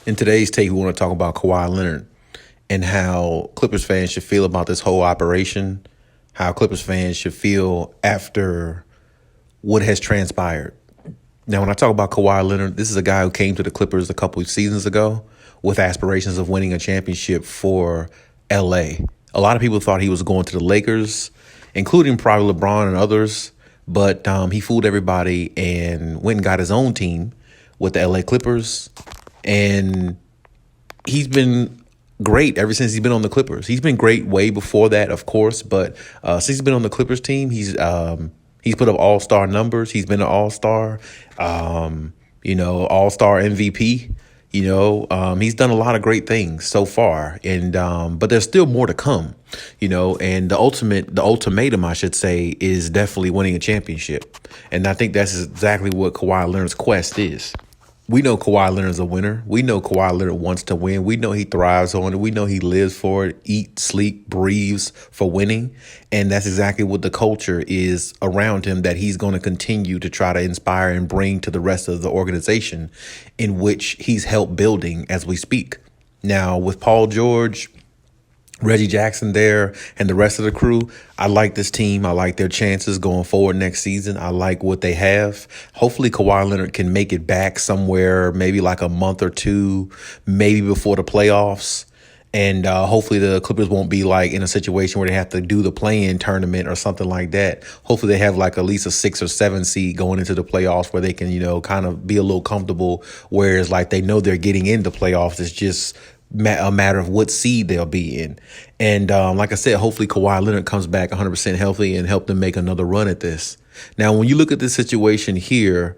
In today's take, we want to talk about Kawhi Leonard and how Clippers fans should feel about this whole operation, how Clippers fans should feel after what has transpired. Now, when I talk about Kawhi Leonard, this is a guy who came to the Clippers a couple of seasons ago with aspirations of winning a championship for LA. A lot of people thought he was going to the Lakers, including probably LeBron and others, but he fooled everybody and went and got his own team with the LA Clippers. And he's been great ever since he's been on the Clippers. He's been great way before that, of course, but since he's been on the Clippers team, he's put up all-star numbers. He's been an all-star, all-star MVP. He's done a lot of great things so far, and but there's still more to come. And the ultimatum, I should say, is definitely winning a championship, and I think that's exactly what Kawhi Leonard's quest is. We know Kawhi Leonard's a winner. We know Kawhi Leonard wants to win. We know he thrives on it. We know he lives for it, eats, sleep, breathes for winning. And that's exactly what the culture is around him that he's going to continue to try to inspire and bring to the rest of the organization in which he's helped building as we speak. Now, with Paul George, Reggie Jackson there, and the rest of the crew, I like this team. I like their chances going forward next season. I like what they have. Hopefully Kawhi Leonard can make it back somewhere, maybe like a month or two, maybe before the playoffs. And hopefully the Clippers won't be like in a situation where they have to do the play-in tournament or something like that. Hopefully they have like at least a 6 or 7 seed going into the playoffs where they can, kind of be a little comfortable. Whereas like they know they're getting into playoffs. It's just a matter of what seed they'll be in. And like I said, hopefully Kawhi Leonard comes back 100% healthy and help them make another run at this. Now, when you look at this situation here,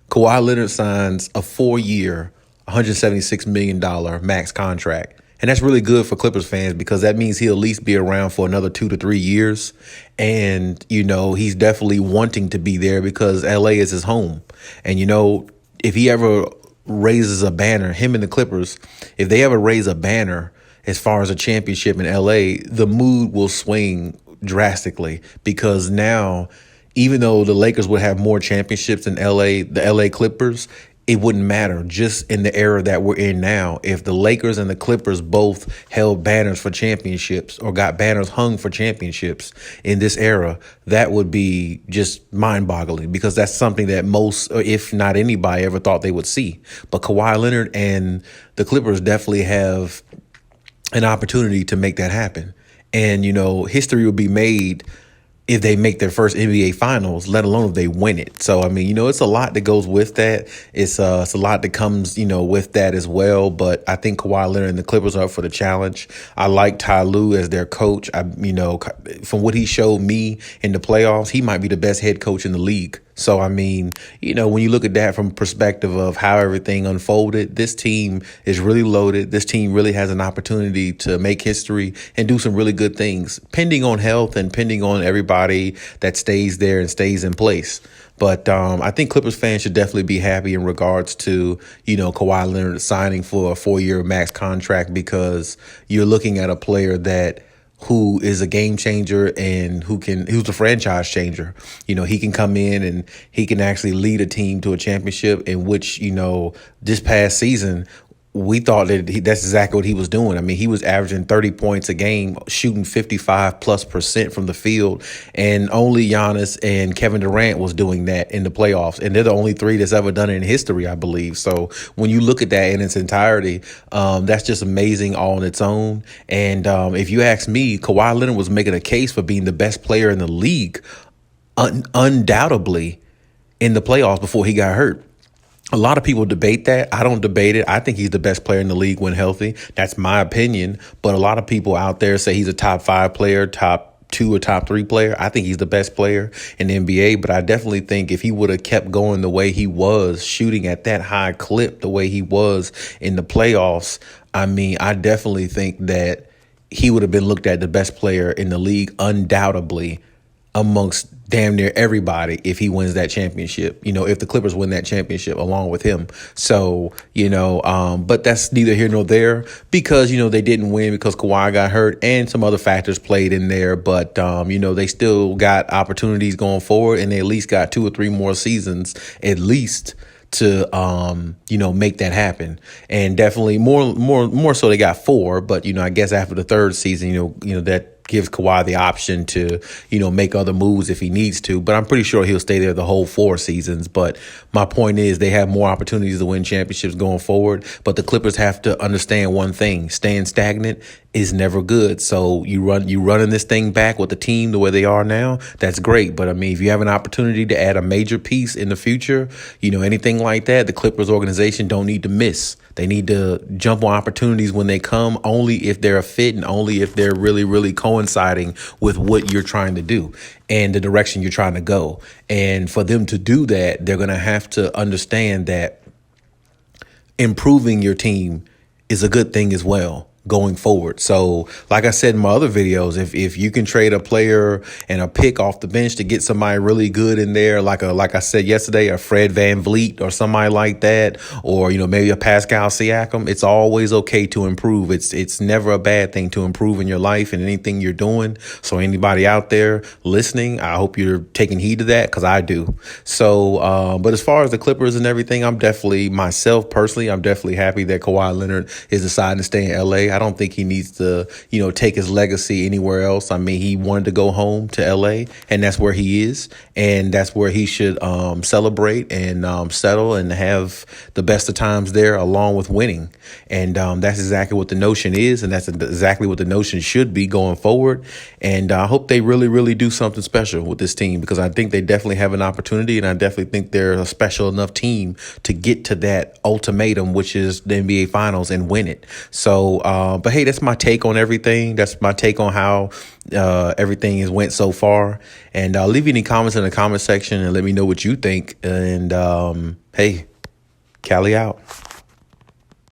Kawhi Leonard signs a 4-year, $176 million max contract. And that's really good for Clippers fans because that means he'll at least be around for another 2 to 3 years. And, he's definitely wanting to be there because LA is his home. And, if he ever raises a banner, him and the Clippers, if they ever raise a banner as far as a championship in LA, the mood will swing drastically because now, even though the Lakers would have more championships than the LA Clippers, it wouldn't matter just in the era that we're in now. If the Lakers and the Clippers both held banners for championships or got banners hung for championships in this era, that would be just mind-boggling because that's something that most, or if not anybody, ever thought they would see. But Kawhi Leonard and the Clippers definitely have an opportunity to make that happen. And, history will be made if they make their first NBA finals, let alone if they win it. So, it's a lot that goes with that. It's a lot that comes, with that as well. But I think Kawhi Leonard and the Clippers are up for the challenge. I like Ty Lue as their coach. From what he showed me in the playoffs, he might be the best head coach in the league. So, when you look at that from perspective of how everything unfolded, this team is really loaded. This team really has an opportunity to make history and do some really good things, pending on health and pending on everybody that stays there and stays in place. But I think Clippers fans should definitely be happy in regards to, Kawhi Leonard signing for a 4-year max contract because you're looking at a player who is a game changer and who's a franchise changer. He can come in and he can actually lead a team to a championship in which, this past season, we thought that that's exactly what he was doing. He was averaging 30 points a game, shooting 55+% from the field, and only Giannis and Kevin Durant was doing that in the playoffs. And they're the only 3 that's ever done it in history, I believe. So when you look at that in its entirety, that's just amazing all on its own. And if you ask me, Kawhi Leonard was making a case for being the best player in the league, undoubtedly, in the playoffs before he got hurt. A lot of people debate that. I don't debate it. I think he's the best player in the league when healthy. That's my opinion. But a lot of people out there say he's a top 5 player, top 2 or top 3 player. I think he's the best player in the NBA. But I definitely think if he would have kept going the way he was, shooting at that high clip the way he was in the playoffs, I definitely think that he would have been looked at the best player in the league undoubtedly amongst damn near everybody if he wins that championship, if the Clippers win that championship along with him. So, but that's neither here nor there because, they didn't win because Kawhi got hurt and some other factors played in there. But, they still got opportunities going forward and they at least got 2 or 3 more seasons at least to make that happen. And definitely more so they got 4, but I guess after the third season, that gives Kawhi the option to, make other moves if he needs to. But I'm pretty sure he'll stay there the whole 4 seasons. But my point is they have more opportunities to win championships going forward. But the Clippers have to understand one thing: staying stagnant is never good. So you running this thing back with the team the way they are now, that's great. But I mean, if you have an opportunity to add a major piece in the future, anything like that, the Clippers organization don't need to miss. They need to jump on opportunities when they come, only if they're a fit and only if they're really, really coinciding with what you're trying to do and the direction you're trying to go. And for them to do that, they're going to have to understand that improving your team is a good thing as well going forward. So like I said in my other videos, if you can trade a player and a pick off the bench to get somebody really good in there, like I said yesterday, a Fred VanVleet or somebody like that, or maybe a Pascal Siakam, it's always okay to improve. It's never a bad thing to improve in your life and anything you're doing. So anybody out there listening, I hope you're taking heed of that, because I do. So but as far as the Clippers and everything, I'm definitely, myself personally, I'm definitely happy that Kawhi Leonard is deciding to stay in LA. I don't think he needs to, take his legacy anywhere else. I mean, he wanted to go home to LA, and that's where he is, and that's where he should celebrate and settle and have the best of times there, along with winning. And that's exactly what the notion is, and that's exactly what the notion should be going forward. And I hope they really, really do something special with this team, because I think they definitely have an opportunity, and I definitely think they're a special enough team to get to that ultimatum, which is the NBA Finals, and win it. So, but hey, that's my take on everything. That's my take on how everything has went so far. And leave any comments in the comment section and let me know what you think. And hey, Cali out.